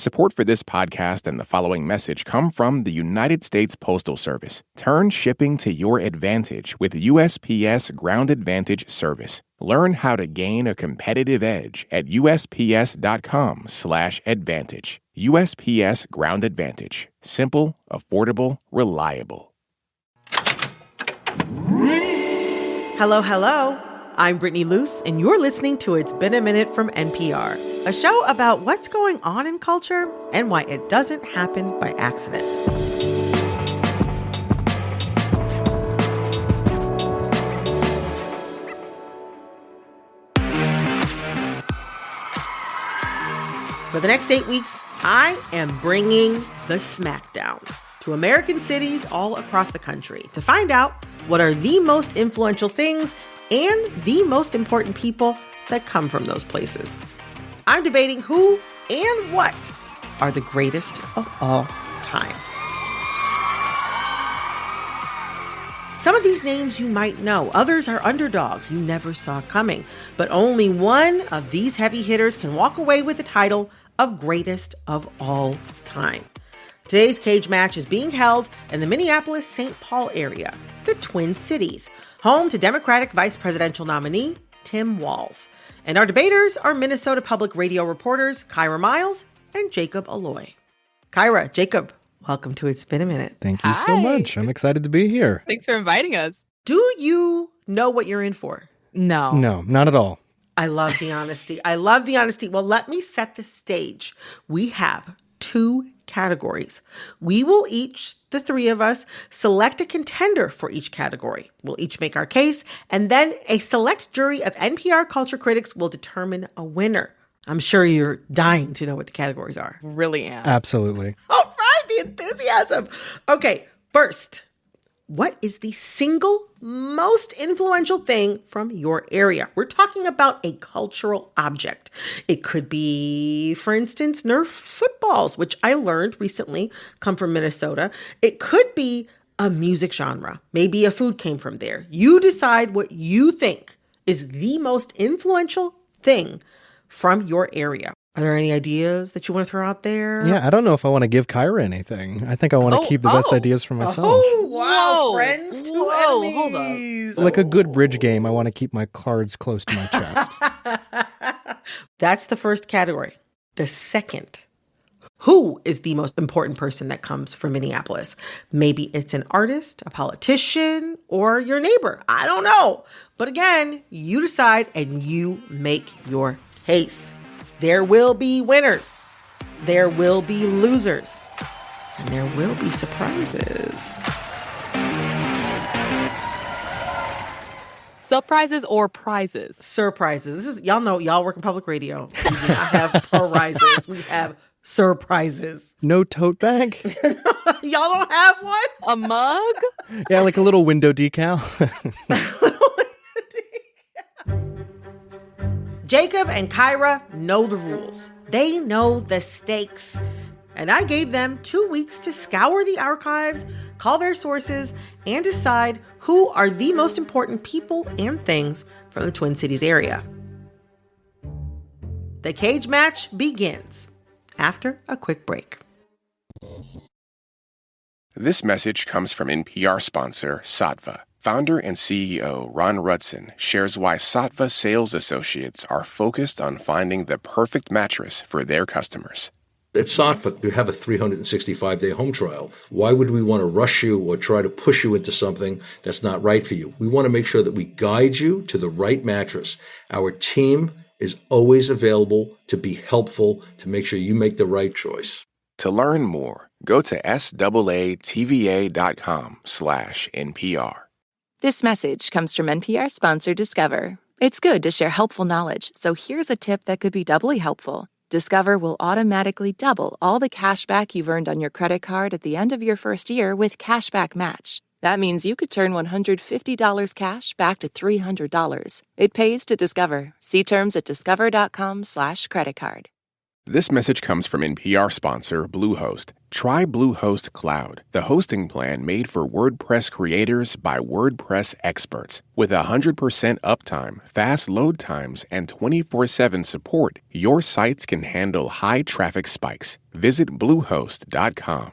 Support for this podcast and the following message come from the United States Postal Service. Turn shipping to your advantage with USPS Ground Advantage service. Learn how to gain a competitive edge at USPS.com/advantage. USPS Ground Advantage. Simple, affordable, reliable. Hello, hello. I'm Brittany Luce, and you're listening to It's Been a Minute from NPR, a show about what's going on in culture and why it doesn't happen by accident. For the next 8 weeks, I am bringing the Smackdown to American cities all across the country to find out what are the most influential things and the most important people that come from those places. I'm debating who and what are the greatest of all time. Some of these names you might know. Others are underdogs you never saw coming. But only one of these heavy hitters can walk away with the title of greatest of all time. Today's cage match is being held in the Minneapolis-St. Paul area, the Twin Cities, home to Democratic vice presidential nominee Tim Walz. And our debaters are Minnesota Public Radio reporters Kyra Miles and Jacob Alloy. Kyra, Jacob, welcome to It's Been a Minute. Thank you so much. I'm excited to be here. Thanks for inviting us. Do you know what you're in for? No. No, not at all. I love the honesty. Well, let me set the stage. We have 2 categories. We will each, the 3 of us, select a contender for each category. We'll each make our case, and then a select jury of NPR culture critics will determine a winner. I'm sure you're dying to know what the categories are. Really am. Absolutely. All right, the enthusiasm. Okay, first, what is the single most influential thing from your area? We're talking about a cultural object. It could be, for instance, Nerf footballs, which I learned recently come from Minnesota. It could be a music genre. Maybe a food came from there. You decide what you think is the most influential thing from your area. Are there any ideas that you want to throw out there? Yeah, I don't know if I want to give Kyra anything. I think I want to keep the best ideas for myself. Oh, wow. Whoa. Friends to Whoa, enemies. hold Like a good bridge game, I want to keep my cards close to my chest. That's the first category. The second, who is the most important person that comes from Minneapolis? Maybe it's an artist, a politician, or your neighbor. I don't know. But again, you decide and you make your case. There will be winners. There will be losers. And there will be surprises. Surprises or prizes? Surprises. This is, y'all know, y'all work in public radio. We do not have prizes. We have surprises. No tote bag? Y'all don't have one? A mug? Yeah, like a little window decal. Jacob and Kyra know the rules. They know the stakes. And I gave them 2 weeks to scour the archives, call their sources, and decide who are the most important people and things from the Twin Cities area. The cage match begins after a quick break. This message comes from NPR sponsor Sattva. Founder and CEO Ron Rudson shares why Sattva sales associates are focused on finding the perfect mattress for their customers. At Sattva, you have a 365-day home trial. Why would we want to rush you or try to push you into something that's not right for you? We want to make sure that we guide you to the right mattress. Our team is always available to be helpful, to make sure you make the right choice. To learn more, go to SAATVA.com/NPR. This message comes from NPR sponsor Discover. It's good to share helpful knowledge, so here's a tip that could be doubly helpful. Discover will automatically double all the cash back you've earned on your credit card at the end of your first year with Cashback Match. That means you could turn $150 cash back to $300. It pays to Discover. See terms at discover.com/creditcard. This message comes from NPR sponsor Bluehost. Try Bluehost Cloud, the hosting plan made for WordPress creators by WordPress experts. With 100% uptime, fast load times, and 24/7 support, your sites can handle high traffic spikes. Visit Bluehost.com.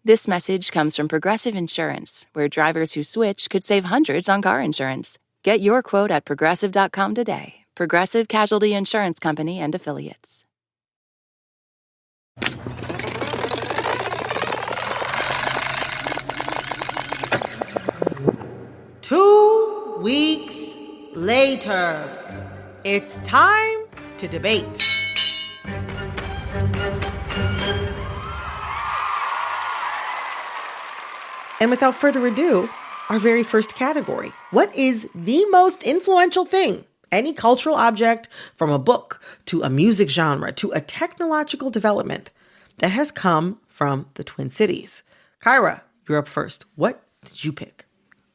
This message comes from Progressive Insurance, where drivers who switch could save hundreds on car insurance. Get your quote at Progressive.com today. Progressive Casualty Insurance Company and Affiliates. Two weeks later, it's time to debate. And without further ado, our very first category. What is the most influential thing? Any cultural object, from a book to a music genre to a technological development, that has come from the Twin Cities. Kyra, you're up first. What did you pick?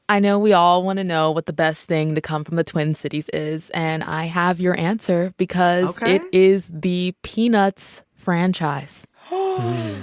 I know we all want to know what the best thing to come from the Twin Cities is, and I have your answer because it is the Peanuts franchise.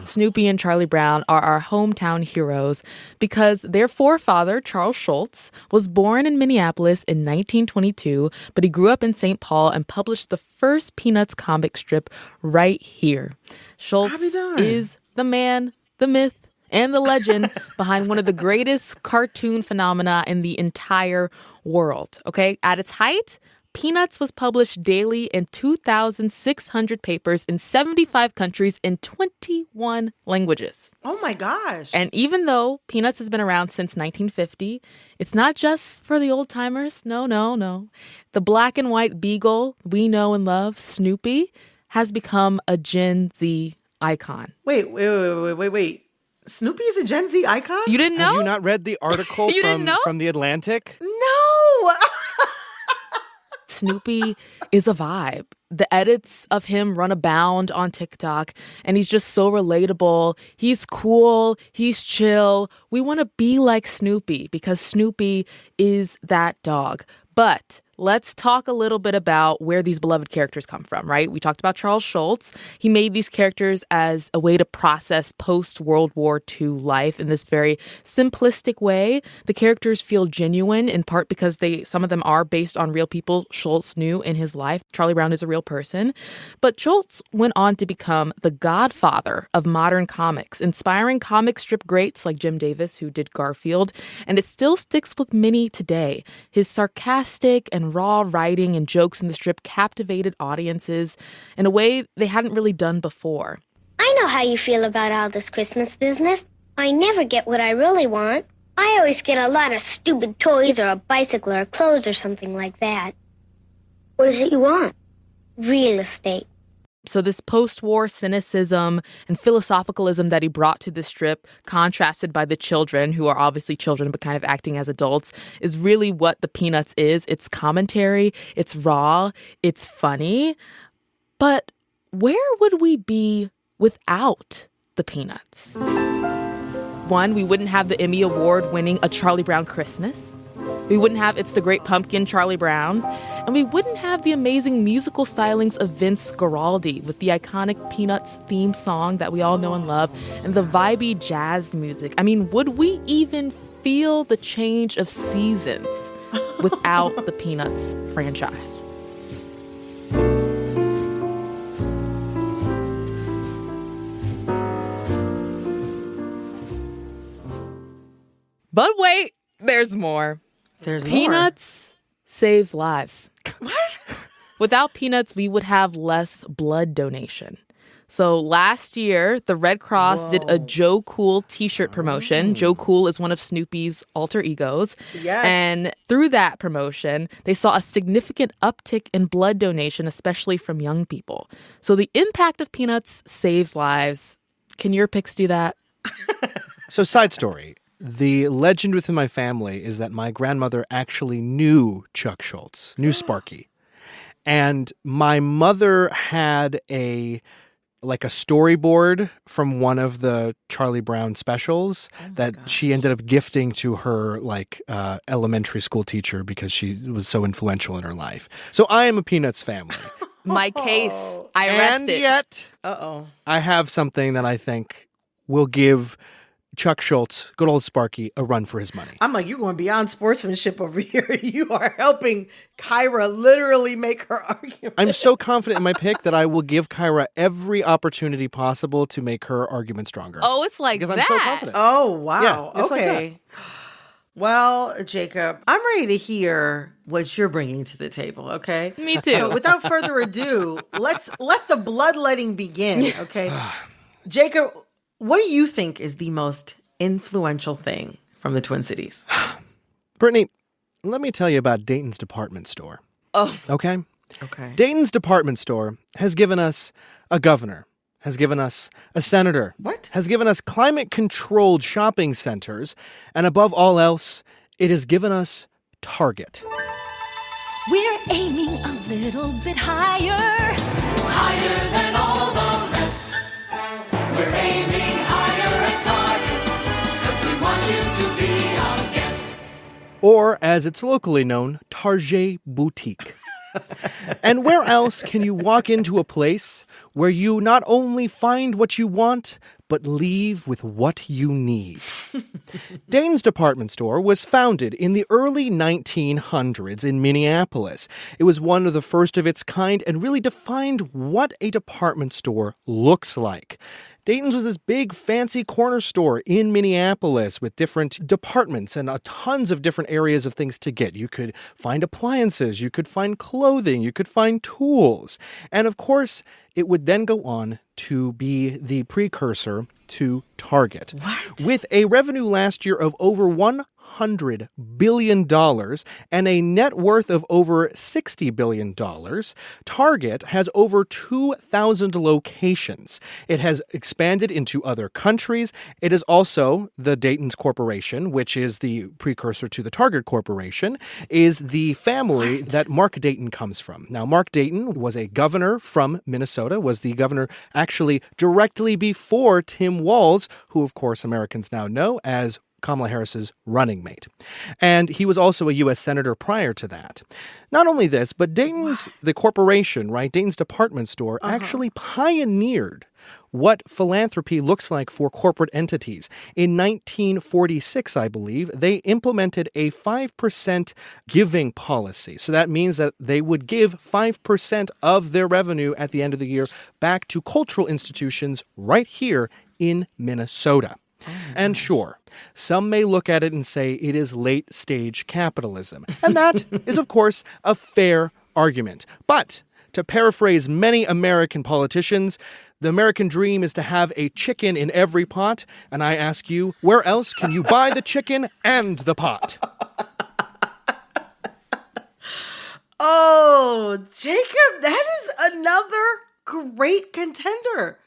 Snoopy and Charlie Brown are our hometown heroes because their forefather, Charles Schulz, was born in Minneapolis in 1922, but he grew up in St. Paul and published the first Peanuts comic strip right here. Schulz is the man, the myth, and the legend behind one of the greatest cartoon phenomena in the entire world. Okay, at its height, Peanuts was published daily in 2,600 papers in 75 countries in 21 languages. Oh my gosh. And even though Peanuts has been around since 1950, it's not just for the old timers. No. The black and white beagle we know and love, Snoopy, has become a Gen Z icon. Wait. Snoopy is a Gen Z icon? You didn't know? Have you not read the article from The Atlantic? No! Snoopy is a vibe. The edits of him run abound on TikTok, and he's just so relatable. He's cool. He's chill. We want to be like Snoopy because Snoopy is that dog. But let's talk a little bit about where these beloved characters come from, right? We talked about Charles Schulz. He made these characters as a way to process post-World War II life in this very simplistic way. The characters feel genuine, in part because some of them are based on real people Schulz knew in his life. Charlie Brown is a real person. But Schulz went on to become the godfather of modern comics, inspiring comic strip greats like Jim Davis, who did Garfield, and it still sticks with many today. His sarcastic and raw writing and jokes in the strip captivated audiences in a way they hadn't really done before. I know how you feel about all this Christmas business. I never get what I really want. I always get a lot of stupid toys or a bicycle or clothes or something like that. What is it you want? Real estate. So this post-war cynicism and philosophicalism that he brought to the strip, contrasted by the children, who are obviously children but kind of acting as adults, is really what the Peanuts is. It's commentary, it's raw, it's funny. But where would we be without the Peanuts? One, we wouldn't have the Emmy Award-winning A Charlie Brown Christmas. We wouldn't have It's the Great Pumpkin, Charlie Brown. And we wouldn't have the amazing musical stylings of Vince Guaraldi with the iconic Peanuts theme song that we all know and love and the vibey jazz music. I mean, would we even feel the change of seasons without the Peanuts franchise? But wait, there's more. Peanuts saves lives. What? Without Peanuts, we would have less blood donation. So last year, the Red Cross did a Joe Cool t-shirt promotion. Joe Cool is one of Snoopy's alter egos. Yes. And through that promotion, they saw a significant uptick in blood donation, especially from young people. So the impact of Peanuts saves lives. Can your picks do that? So side story. The legend within my family is that my grandmother actually knew Chuck Schulz, knew Sparky. And my mother had a storyboard from one of the Charlie Brown specials that she ended up gifting to her elementary school teacher because she was so influential in her life. So I am a Peanuts family. My case, I rest and it. Yet, I have something that I think will give Chuck Schultz, good old Sparky, a run for his money. I'm like, you're going beyond sportsmanship over here. You are helping Kyra literally make her argument. I'm so confident in my pick that I will give Kyra every opportunity possible to make her argument stronger. Oh, it's like because that. I'm so confident. Oh, wow. Yeah, it's like okay. Well, Jacob, I'm ready to hear what you're bringing to the table, okay? Me too. So without further ado, let's let the bloodletting begin, okay? Jacob, what do you think is the most influential thing from the Twin Cities? Brittany, let me tell you about Dayton's department store. Oh. Okay? Okay. Dayton's department store has given us a governor, has given us a senator. What? Has given us climate-controlled shopping centers, and above all else, it has given us Target. We're aiming a little bit higher, higher than all the rest. We're aiming higher at Target, 'cause we want you to be our guest. Or, as it's locally known, Target Boutique. And where else can you walk into a place where you not only find what you want, but leave with what you need? Dayton's department store was founded in the early 1900s in Minneapolis. It was one of the first of its kind and really defined what a department store looks like. Dayton's was this big, fancy corner store in Minneapolis with different departments and tons of different areas of things to get. You could find appliances, you could find clothing, you could find tools. And of course, it would then go on to be the precursor to Target. What? With a revenue last year of over $100 billion and a net worth of over $60 billion, Target has over 2,000 locations. It has expanded into other countries. It is also the Dayton's Corporation, which is the precursor to the Target Corporation, is the family that Mark Dayton comes from. Now, Mark Dayton was a governor from Minnesota, was the governor actually directly before Tim Walz, who, of course, Americans now know as Kamala Harris's running mate. And he was also a U.S. Senator prior to that. Not only this, but Dayton's, the corporation, right, Dayton's department store actually pioneered what philanthropy looks like for corporate entities. In 1946, I believe, they implemented a 5% giving policy. So that means that they would give 5% of their revenue at the end of the year back to cultural institutions right here in Minnesota. And sure, some may look at it and say it is late-stage capitalism. And that is, of course, a fair argument. But to paraphrase many American politicians, the American dream is to have a chicken in every pot. And I ask you, where else can you buy the chicken and the pot? Oh, Jacob, that is another great contender.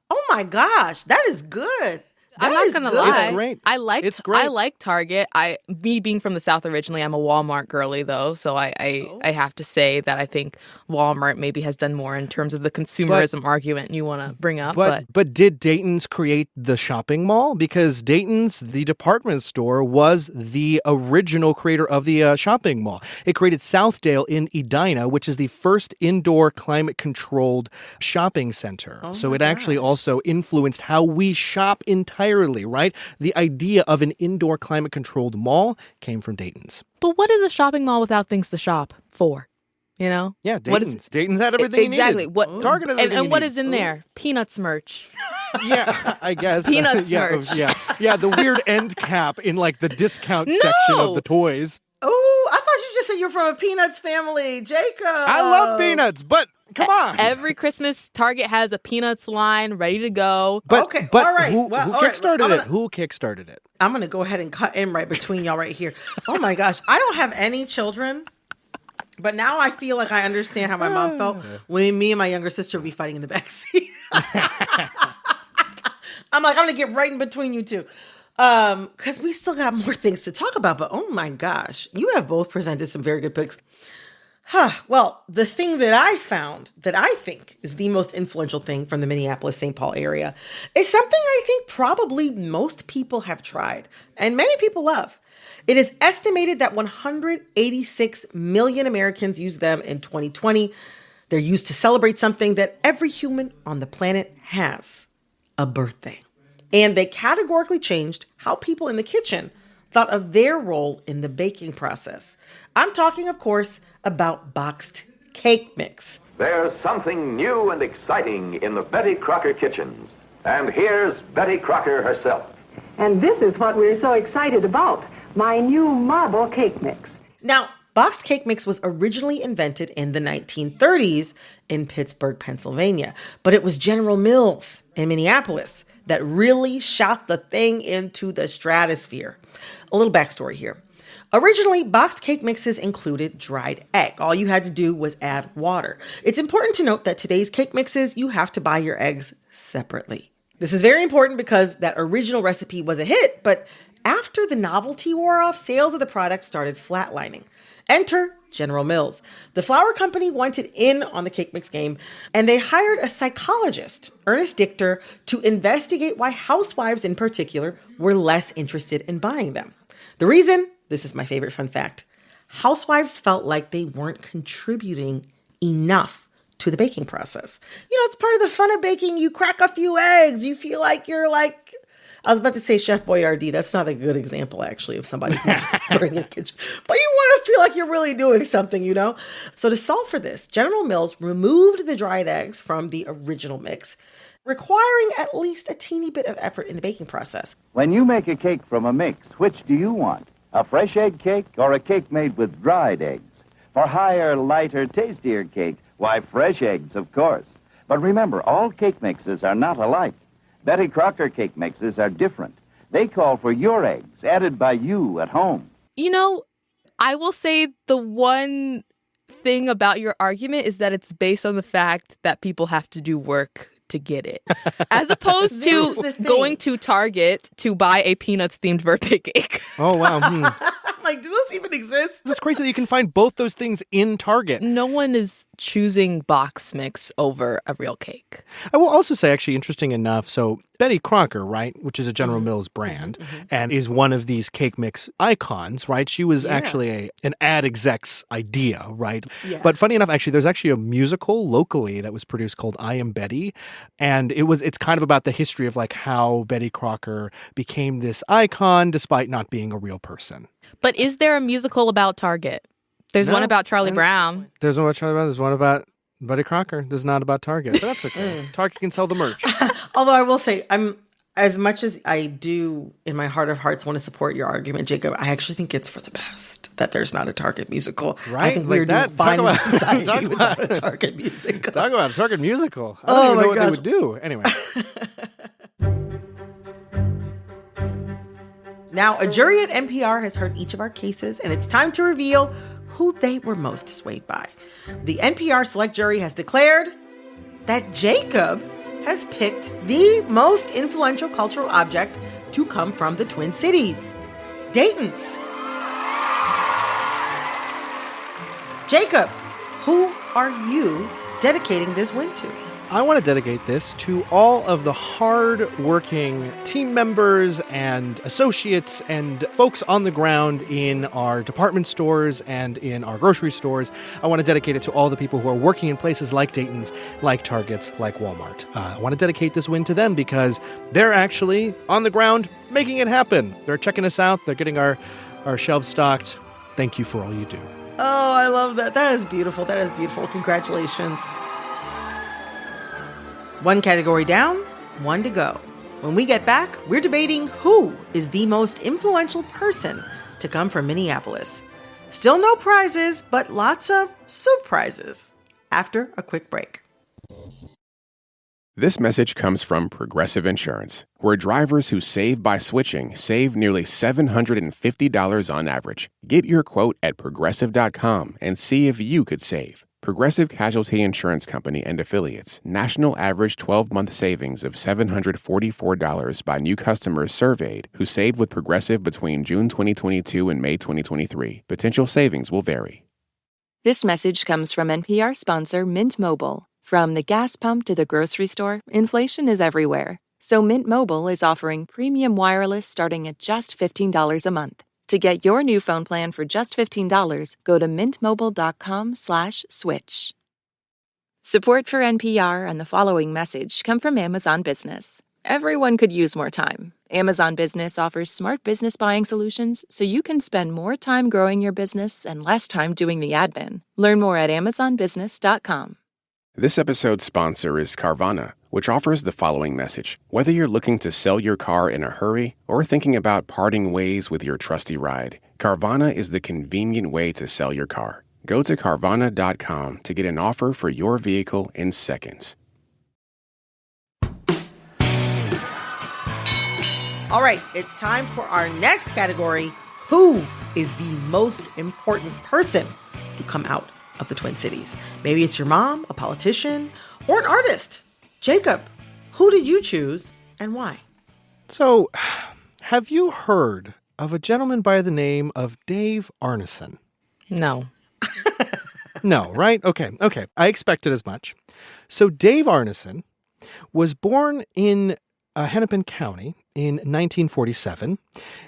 Oh my gosh, that is good. I'm not gonna good. lie. It's great. I liked. It's great. I like Target. Me being from the South originally, I'm a Walmart girly though, so I have to say that I think Walmart maybe has done more in terms of the consumerism argument you want to bring up. But did Dayton's create the shopping mall? Because Dayton's, the department store, was the original creator of the shopping mall. It created Southdale in Edina, which is the first indoor climate-controlled shopping center. So it actually also influenced how we shop entirely, right? The idea of an indoor climate-controlled mall came from Dayton's. But what is a shopping mall without things to shop for? You know? Yeah, Dayton's. Dayton's had everything exactly. you needed. What Target has everything and you what need. is in there? Peanuts merch. Yeah, I guess. Peanuts yeah, merch. Yeah, the weird end cap in like the discount section of the toys. Oh, I thought you just said you're from a Peanuts family, Jacob. I love peanuts, but come on. Every Christmas, Target has a Peanuts line ready to go. But all right. who Well, all right. kickstarted it? Who kickstarted it? I'm going to go ahead and cut in right between y'all right here. Oh my gosh. I don't have any children, but now I feel like I understand how my mom felt when me and my younger sister would be fighting in the backseat. I'm like, I'm going to get right in between you two. Because we still got more things to talk about, but oh my gosh, you have both presented some very good picks. Well, the thing that I found that I think is the most influential thing from the Minneapolis-St. Paul area is something I think probably most people have tried and many people love. It is estimated that 186 million Americans used them in 2020. They're used to celebrate something that every human on the planet has, a birthday. And they categorically changed how people in the kitchen thought of their role in the baking process. I'm talking, of course, about boxed cake mix. There's something new and exciting in the Betty Crocker kitchens. And here's Betty Crocker herself. And this is what we're so excited about, my new marble cake mix. Now, boxed cake mix was originally invented in the 1930s in Pittsburgh, Pennsylvania, but it was General Mills in Minneapolis that really shot the thing into the stratosphere. A little backstory here. Originally, boxed cake mixes included dried egg. All you had to do was add water. It's important to note that today's cake mixes, you have to buy your eggs separately. This is very important because that original recipe was a hit, but after the novelty wore off, sales of the product started flatlining. Enter General Mills. The flour company wanted in on the cake mix game, and they hired a psychologist, Ernest Dichter, to investigate why housewives in particular were less interested in buying them. The reason, this is my favorite fun fact, housewives felt like they weren't contributing enough to the baking process. It's part of the fun of baking. You crack a few eggs. You feel like you're like, I was about to say Chef Boyardee. That's not a good example, actually, of somebody who's bringing a kitchen. But you want to feel like you're really doing something, So to solve for this, General Mills removed the dried eggs from the original mix, requiring at least a teeny bit of effort in the baking process. When you make a cake from a mix, which do you want? A fresh egg cake or a cake made with dried eggs? For higher, lighter, tastier cake, why, fresh eggs, of course. But remember, all cake mixes are not alike. Betty Crocker cake mixes are different. They call for your eggs, added by you at home. I will say the one thing about your argument is that it's based on the fact that people have to do work to get it. As opposed to going to Target to buy a Peanuts-themed birthday cake. Oh, wow. Like, do those even exist? That's crazy that you can find both those things in Target. No one is choosing box mix over a real cake. I will also say, actually, interesting enough, so Betty Crocker, right, which is a General Mills brand, and is one of these cake mix icons, right? She was actually an ad exec's idea, right? Yeah. But funny enough, actually, there's actually a musical locally that was produced called I Am Betty, and it's kind of about the history of like how Betty Crocker became this icon despite not being a real person. But is there a musical about Target? There's one about Charlie Brown. There's one about Charlie Brown. There's one about Betty Crocker. There's not about Target. But that's okay. Target can sell the merch. Although I will say, as much as I do in my heart of hearts want to support your argument, Jacob, I actually think it's for the best that there's not a Target musical. Right? I think we're doing fine in society without a Target musical. Talk about a Target musical. I don't even know what they would do. Anyway. Now, a jury at NPR has heard each of our cases, and it's time to reveal who they were most swayed by. The NPR Select Jury has declared that Jacob has picked the most influential cultural object to come from the Twin Cities, Dayton's. Jacob, who are you dedicating this win to? I want to dedicate this to all of the hard-working team members and associates and folks on the ground in our department stores and in our grocery stores. I want to dedicate it to all the people who are working in places like Dayton's, like Target's, like Walmart. I want to dedicate this win to them because they're actually on the ground making it happen. They're checking us out. They're getting our shelves stocked. Thank you for all you do. Oh, I love that. That is beautiful. That is beautiful. Congratulations. One category down, one to go. When we get back, we're debating who is the most influential person to come from Minneapolis. Still no prizes, but lots of surprises. After a quick break. This message comes from Progressive Insurance, where drivers who save by switching save nearly $750 on average. Get your quote at Progressive.com and see if you could save. Progressive Casualty Insurance Company and Affiliates. National average 12-month savings of $744 by new customers surveyed who saved with Progressive between June 2022 and May 2023. Potential savings will vary. This message comes from NPR sponsor Mint Mobile. From the gas pump to the grocery store, inflation is everywhere. So Mint Mobile is offering premium wireless starting at just $15 a month. To get your new phone plan for just $15, go to mintmobile.com/switch. Support for NPR and the following message come from Amazon Business. Everyone could use more time. Amazon Business offers smart business buying solutions so you can spend more time growing your business and less time doing the admin. Learn more at amazonbusiness.com. This episode's sponsor is Carvana, which offers the following message. Whether you're looking to sell your car in a hurry or thinking about parting ways with your trusty ride, Carvana is the convenient way to sell your car. Go to Carvana.com to get an offer for your vehicle in seconds. All right, it's time for our next category. Who is the most important person to come out of the Twin Cities? Maybe it's your mom, a politician, or an artist. Jacob, who did you choose and why? So, have you heard of a gentleman by the name of Dave Arneson? No. No, right? Okay. I expected as much. So Dave Arneson was born in Hennepin County in 1947.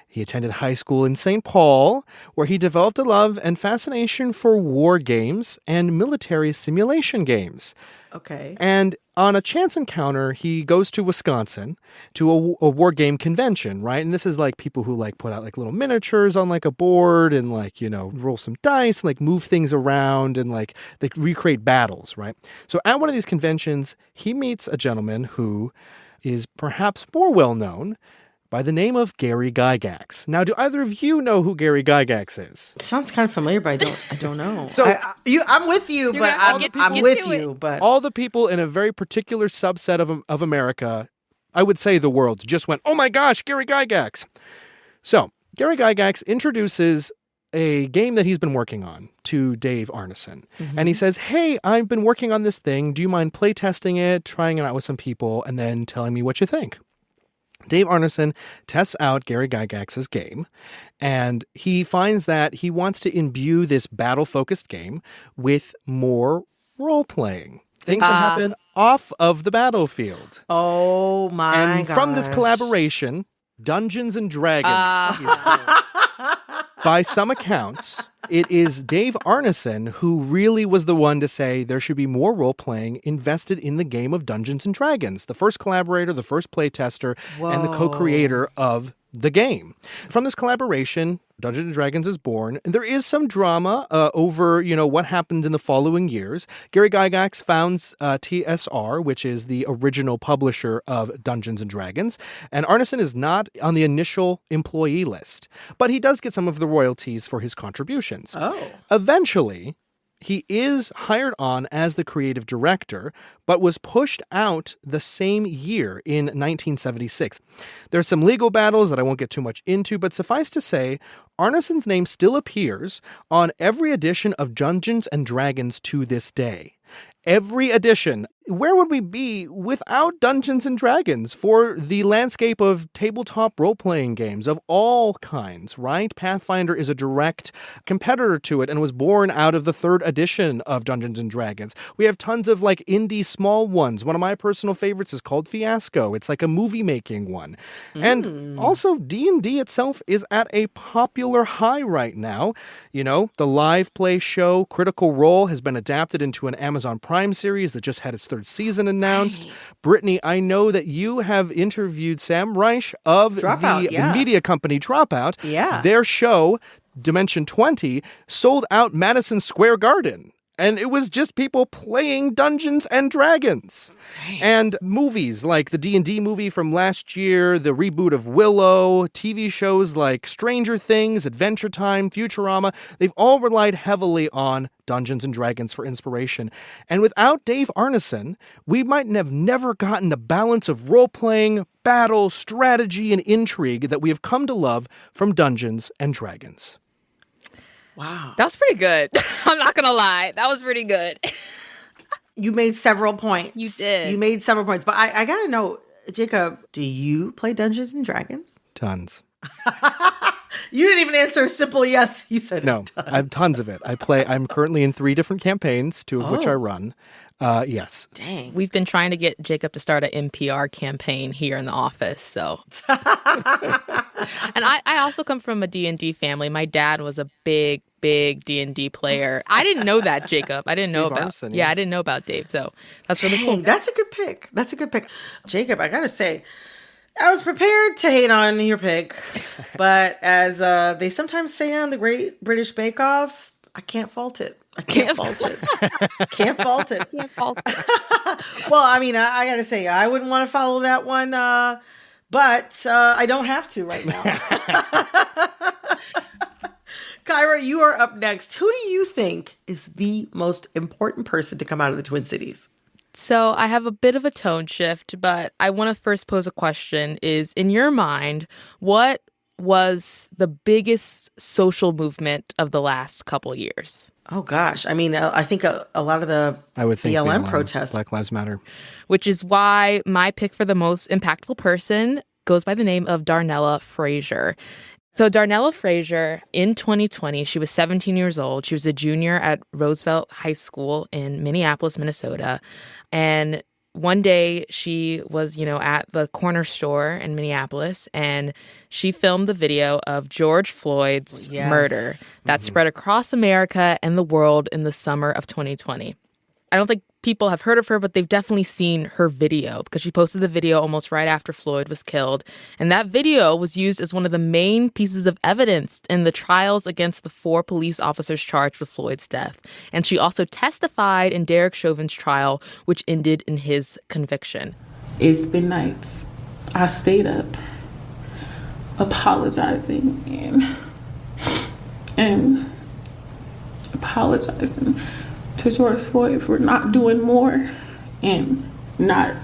He attended high school in St. Paul, where he developed a love and fascination for war games and military simulation games. Okay. And on a chance encounter, he goes to Wisconsin to a war game convention, right? And this is like people who like put out like little miniatures on like a board and like, you know, roll some dice and like move things around and like they recreate battles, right? So at one of these conventions, he meets a gentleman who is perhaps more well known by the name of Gary Gygax. Now, do either of you know who Gary Gygax is? It sounds kind of familiar, but I don't know. So I'm with you, but I'm with you. But all the people in a very particular subset of America, I would say the world, just went, oh my gosh, Gary Gygax. So Gary Gygax introduces a game that he's been working on to Dave Arneson. Mm-hmm. And he says, hey, I've been working on this thing. Do you mind play testing it, trying it out with some people, and then telling me what you think? Dave Arneson tests out Gary Gygax's game, and he finds that he wants to imbue this battle-focused game with more role-playing. Things that happen off of the battlefield. Oh, my gosh. And from this collaboration, Dungeons and Dragons is born. By some accounts, it is Dave Arneson who really was the one to say there should be more role-playing invested in the game of Dungeons and Dragons. The first collaborator, the first playtester, and the co-creator of the game. From this collaboration, Dungeons and Dragons is born. And there is some drama over, what happened in the following years. Gary Gygax founds TSR, which is the original publisher of Dungeons and Dragons. And Arneson is not on the initial employee list, but he does get some of the royalties for his contributions. Oh. Eventually, he is hired on as the creative director, but was pushed out the same year in 1976. There's some legal battles that I won't get too much into, but suffice to say, Arneson's name still appears on every edition of Dungeons and Dragons to this day. Every edition. Where would we be without Dungeons and Dragons for the landscape of tabletop role-playing games of all kinds, right? Pathfinder is a direct competitor to it and was born out of the third edition of Dungeons and Dragons. We have tons of like indie small ones. One of my personal favorites is called Fiasco. It's like a movie-making one. And also D&D itself is at a popular high right now. The live play show Critical Role has been adapted into an Amazon Prime series that just had its third season announced. Right. Brittany, I know that you have interviewed Sam Reich of the media company Dropout. Yeah. Their show, Dimension 20, sold out Madison Square Garden. And it was just people playing Dungeons and Dragons. Dang. And movies like the D&D movie from last year, the reboot of Willow, TV shows like Stranger Things, Adventure Time, Futurama, they've all relied heavily on Dungeons and Dragons for inspiration. And without Dave Arneson, we might have never gotten the balance of role-playing, battle, strategy, and intrigue that we have come to love from Dungeons and Dragons. Wow. That was pretty good. I'm not going to lie. That was pretty good. You made several points. You did. You made several points. But I got to know, Jacob, do you play Dungeons and Dragons? Tons. You didn't even answer a simple yes. You said no. Tons. I have tons of it. I'm currently in 3 different campaigns, 2 of which I run. Yes. Dang. We've been trying to get Jacob to start an NPR campaign here in the office, so. And I also come from a D&D family. My dad was a big big D&D player. I didn't know that, Jacob. I didn't know Dave about. Arson, yeah, yeah. I didn't know about Dave. So that's really cool. Dang, that's a good pick. That's a good pick. Jacob, I gotta say, I was prepared to hate on your pick, but as they sometimes say on the Great British Bake Off, I can't fault it. I can't fault it. Can't fault it. Can't fault it. Well, I mean, I gotta say, I wouldn't want to follow that one, but I don't have to right now. Kyra, you are up next. Who do you think is the most important person to come out of the Twin Cities? So I have a bit of a tone shift, but I want to first pose a question is, in your mind, what was the biggest social movement of the last couple years? Oh, gosh. I mean, I think a lot of the I would think BLM protests. Black Lives Matter. Which is why my pick for the most impactful person goes by the name of Darnella Frazier. So Darnella Frazier, in 2020, she was 17 years old. She was a junior at Roosevelt High School in Minneapolis, Minnesota. And one day she was, at the corner store in Minneapolis, and she filmed the video of George Floyd's murder that spread across America and the world in the summer of 2020. I don't think people have heard of her, but they've definitely seen her video because she posted the video almost right after Floyd was killed. And that video was used as one of the main pieces of evidence in the trials against the 4 police officers charged with Floyd's death. And she also testified in Derek Chauvin's trial, which ended in his conviction. It's been nights. I stayed up apologizing and apologizing to George Floyd for not doing more and not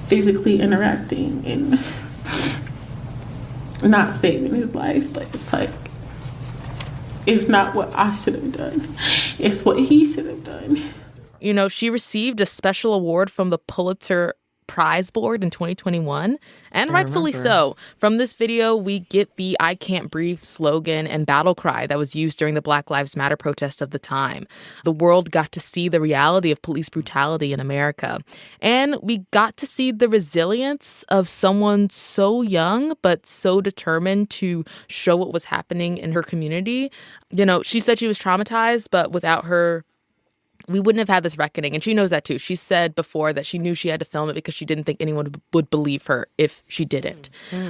physically interacting and not saving his life. But it's like, it's not what I should have done. It's what he should have done. She received a special award from the Pulitzer Prize Board in 2021, and rightfully so. From this video, we get the "I can't breathe" slogan and battle cry that was used during the Black Lives Matter protest of the time. The world got to see the reality of police brutality in America, and we got to see the resilience of someone so young but so determined to show what was happening in her community. She said she was traumatized, but without her, we wouldn't have had this reckoning. And she knows that too. She said before that she knew she had to film it because she didn't think anyone would believe her if she didn't.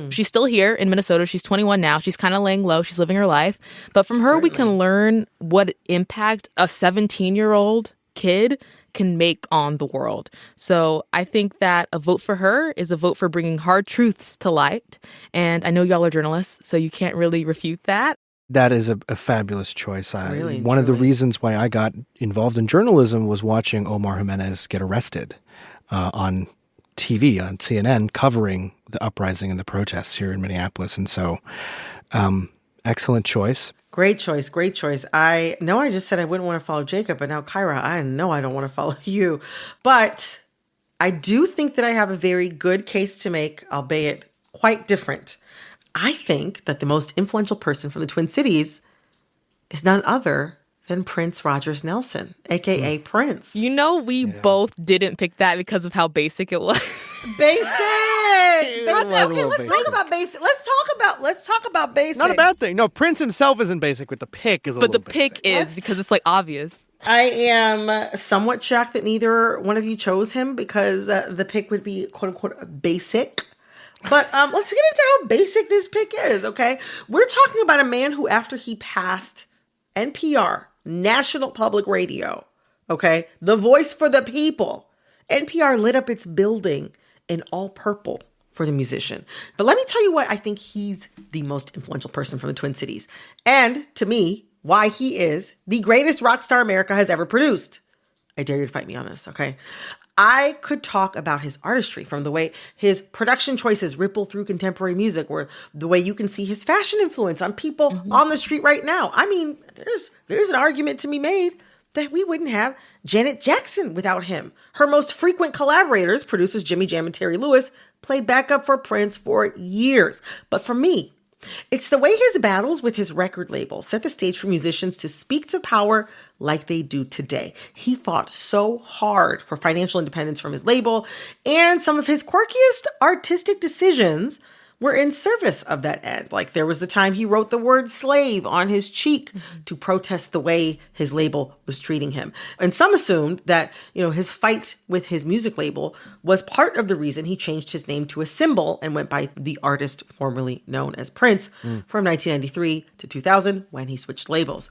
She's still here in Minnesota. She's 21 now. She's kind of laying low. She's living her life. But from her, we can learn what impact a 17-year-old kid can make on the world. So I think that a vote for her is a vote for bringing hard truths to light. And I know y'all are journalists, so you can't really refute that. That is a fabulous choice. Really, one of the truly. reasons why I got involved in journalism was watching Omar Jimenez get arrested on TV, on CNN, covering the uprising and the protests here in Minneapolis. And so, excellent choice. Great choice. Great choice. I know I just said I wouldn't want to follow Jacob, but now, Kyra, I know I don't want to follow you. But I do think that I have a very good case to make, albeit quite different. I think that the most influential person from the Twin Cities is none other than Prince Rogers Nelson, a.k.a. Prince. We both didn't pick that because of how basic it was. Basic! Let's talk about basic. Let's talk about basic. Not a bad thing. No, Prince himself isn't basic, but the pick is a But the little pick basic. is because it's obvious. I am somewhat shocked that neither one of you chose him because the pick would be quote unquote basic. But let's get into how basic this pick is, okay? We're talking about a man who, after he passed NPR, National Public Radio, okay, the voice for the people, NPR lit up its building in all purple for the musician. But let me tell you why I think he's the most influential person from the Twin Cities. And to me, why he is the greatest rock star America has ever produced. I dare you to fight me on this, okay? I could talk about his artistry, from the way his production choices ripple through contemporary music, or the way you can see his fashion influence on people on the street right now. I mean, there's an argument to be made that we wouldn't have Janet Jackson without him. Her most frequent collaborators, producers Jimmy Jam and Terry Lewis, played backup for Prince for years. But for me, it's the way his battles with his record label set the stage for musicians to speak to power like they do today. He fought so hard for financial independence from his label, and some of his quirkiest artistic decisions were in service of that end. Like there was the time he wrote the word slave on his cheek to protest the way his label was treating him. And some assumed that, his fight with his music label was part of the reason he changed his name to a symbol and went by the artist formerly known as Prince from 1993 to 2000 when he switched labels.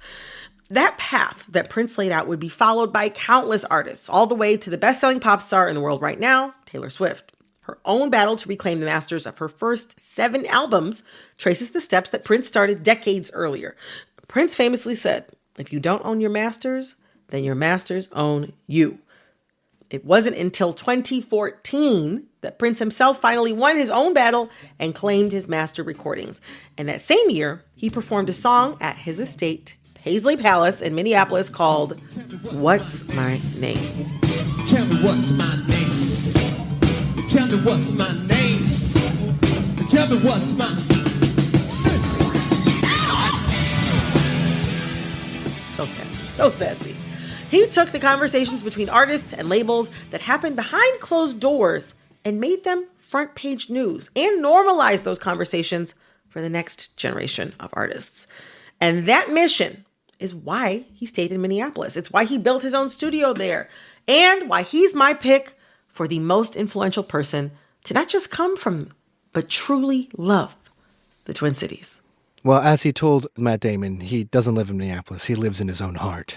That path that Prince laid out would be followed by countless artists, all the way to the best-selling pop star in the world right now, Taylor Swift. Her own battle to reclaim the masters of her first 7 albums traces the steps that Prince started decades earlier. Prince famously said, "If you don't own your masters, then your masters own you." It wasn't until 2014 that Prince himself finally won his own battle and claimed his master recordings. And that same year, he performed a song at his estate, Paisley Palace in Minneapolis, called "What's My Name?" Tell me what's my name. Tell me what's my name. Tell me what's my... So sassy, so sassy. He took the conversations between artists and labels that happened behind closed doors and made them front page news and normalized those conversations for the next generation of artists. And that mission is why he stayed in Minneapolis. It's why he built his own studio there and why he's my pick for the most influential person to not just come from, but truly love the Twin Cities. Well, as he told Matt Damon, he doesn't live in Minneapolis. He lives in his own heart.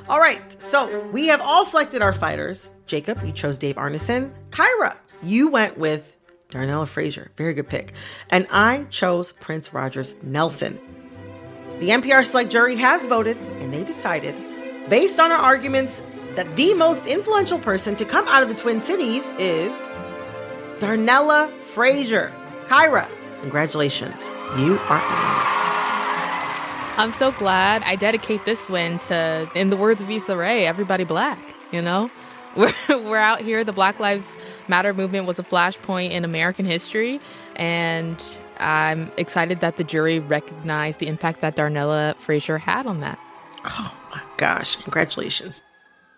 All right, so we have all selected our fighters. Jacob, you chose Dave Arneson. Kyra, you went with Darnella Frazier. Very good pick. And I chose Prince Rogers Nelson. The NPR Select Jury has voted, and they decided, based on our arguments, that the most influential person to come out of the Twin Cities is Darnella Frazier. Kyra, congratulations. You are in. I'm so glad. I dedicate this win to, in the words of Issa Rae, everybody black, We're out here. The Black Lives Matter movement was a flashpoint in American history, and I'm excited that the jury recognized the impact that Darnella Frazier had on that. Oh my gosh, congratulations.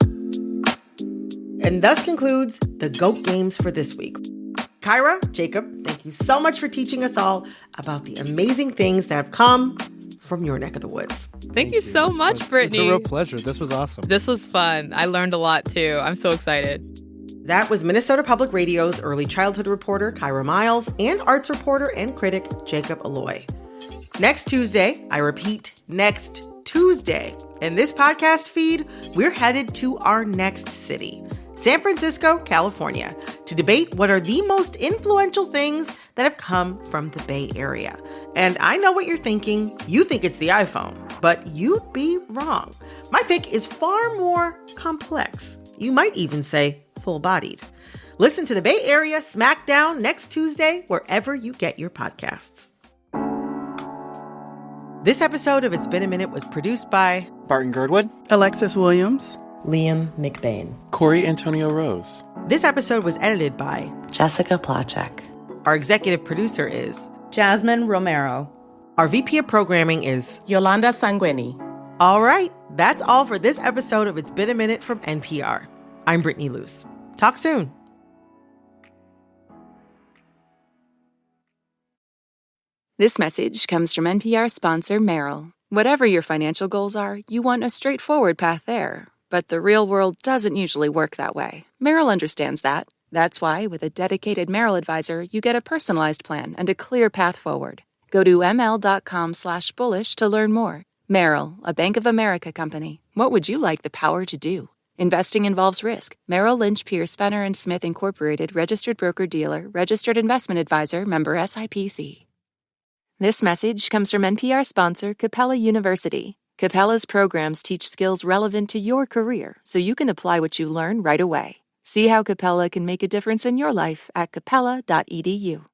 And thus concludes the GOAT Games for this week. Kyra, Jacob, thank you so much for teaching us all about the amazing things that have come from your neck of the woods. Thank you so much, Brittany. It's a real pleasure. This was awesome. This was fun. I learned a lot too. I'm so excited. That was Minnesota Public Radio's early childhood reporter, Kyra Miles, and arts reporter and critic, Jacob Alloy. Next Tuesday, I repeat, next Tuesday, in this podcast feed, we're headed to our next city, San Francisco, California, to debate what are the most influential things that have come from the Bay Area. And I know what you're thinking. You think it's the iPhone, but you'd be wrong. My pick is far more complex. You might even say full-bodied. Listen to the Bay Area Smackdown next Tuesday, wherever you get your podcasts. This episode of It's Been a Minute was produced by Barton Girdwood, Alexis Williams, Liam McBain, Corey Antonio Rose. This episode was edited by Jessica Placzek. Our executive producer is Jasmine Romero. Our VP of programming is Yolanda Sanguini. All right, that's all for this episode of It's Been a Minute from NPR. I'm Brittany Luce. Talk soon. This message comes from NPR sponsor Merrill. Whatever your financial goals are, you want a straightforward path there. But the real world doesn't usually work that way. Merrill understands that. That's why, with a dedicated Merrill advisor, you get a personalized plan and a clear path forward. Go to ml.com/bullish to learn more. Merrill, a Bank of America company. What would you like the power to do? Investing involves risk. Merrill Lynch, Pierce, Fenner & Smith Incorporated, registered broker-dealer, registered investment advisor, member SIPC. This message comes from NPR sponsor Capella University. Capella's programs teach skills relevant to your career, so you can apply what you learn right away. See how Capella can make a difference in your life at capella.edu.